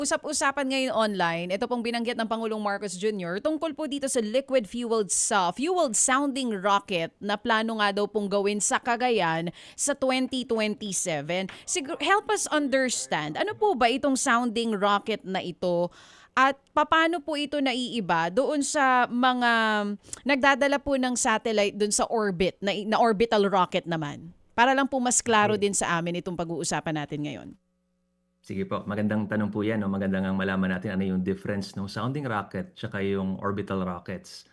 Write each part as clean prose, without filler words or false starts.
Usap-usapan ngayon online, ito pong binanggit ng Pangulong Marcos Jr. tungkol po dito sa fueled sounding rocket na plano nga daw pong gawin sa Cagayan sa 2027. Help us understand, ano po ba itong sounding rocket na ito at paano po ito naiiba doon sa mga nagdadala po ng satellite doon sa orbit, na orbital rocket naman? Para lang po mas klaro din sa amin itong pag-uusapan natin ngayon. Sige po, magandang tanong po yan. No? Magandang ang malaman natin ano yung difference ng sounding rocket tsaka yung orbital rockets.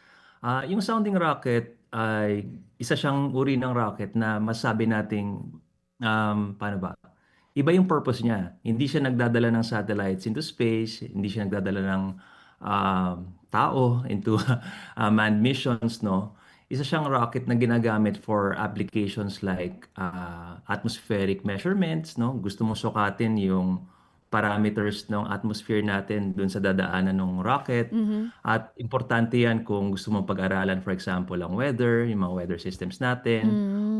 Yung sounding rocket ay isa siyang uri ng rocket na masabi nating, paano ba? Iba yung purpose niya. Hindi siya nagdadala ng satellites into space, hindi siya nagdadala ng tao into manned missions, no? Isa siyang rocket na ginagamit for applications like atmospheric measurements, no? Gusto mo sukatin yung parameters ng atmosphere natin dun sa dadaanan ng rocket. At importante yan kung gusto mong pag-aralan, for example, ang weather, yung mga weather systems natin,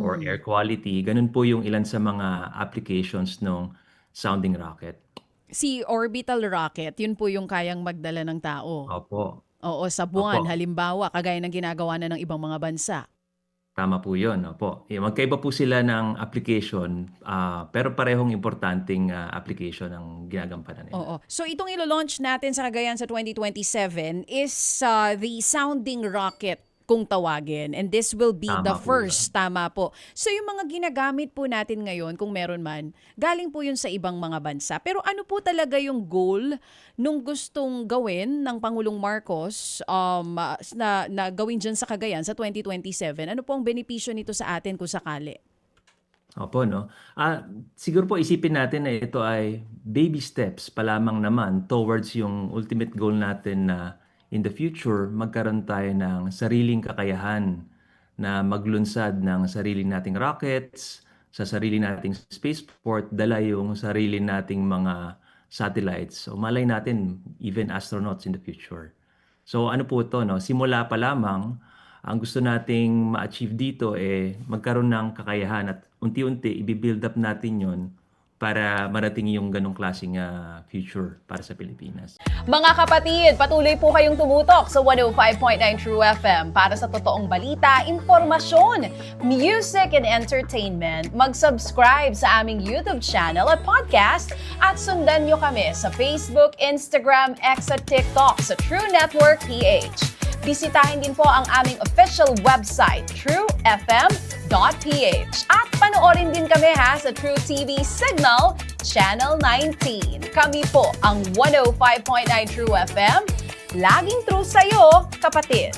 or air quality. Ganun po yung ilan sa mga applications ng sounding rocket. Si orbital rocket, yun po yung kayang magdala ng tao. Opo. Oo, sa buwan, Opo. halimbawa, kagaya ng ginagawa na ng ibang mga bansa. Tama po yun. Opo. Magkaiba po sila ng application, pero parehong importanteng application ang ginagampanan nila. Oo. So itong ilo-launch natin sa Cagayan sa 2027 is the sounding rocket kung tawagin. And this will be Tama the po first. Tama po. So yung mga ginagamit po natin ngayon, kung meron man, galing po yun sa ibang mga bansa. Pero ano po talaga yung goal nung gustong gawin ng Pangulong Marcos na gawin dyan sa Cagayan sa 2027? Ano po ang benepisyo nito sa atin kung sakali? Opo, no? Siguro po isipin natin na ito ay baby steps pa lamang naman towards yung ultimate goal natin na in the future, magkaroon tayo ng sariling kakayahan na maglunsad ng sarili nating rockets, sa sarili nating spaceport, dala yung sarili nating mga satellites. So malay natin, even astronauts in the future. So ano po ito, no? Simula pa lamang, ang gusto nating ma-achieve dito magkaroon ng kakayahan at unti-unti i-build up natin yon para marating yung ganong klaseng future para sa Pilipinas. Mga kapatid, patuloy po kayong tumutok sa 105.9 True FM para sa totoong balita, impormasyon, music, and entertainment. Mag-subscribe sa aming YouTube channel at podcast at sundan nyo kami sa Facebook, Instagram, X at TikTok sa True Network PH. Bisitahin din po ang aming official website, truefm.ph. At panoorin din kami sa True TV Signal, Channel 19. Kami po ang 105.9 True FM. Laging true sa'yo, kapatid.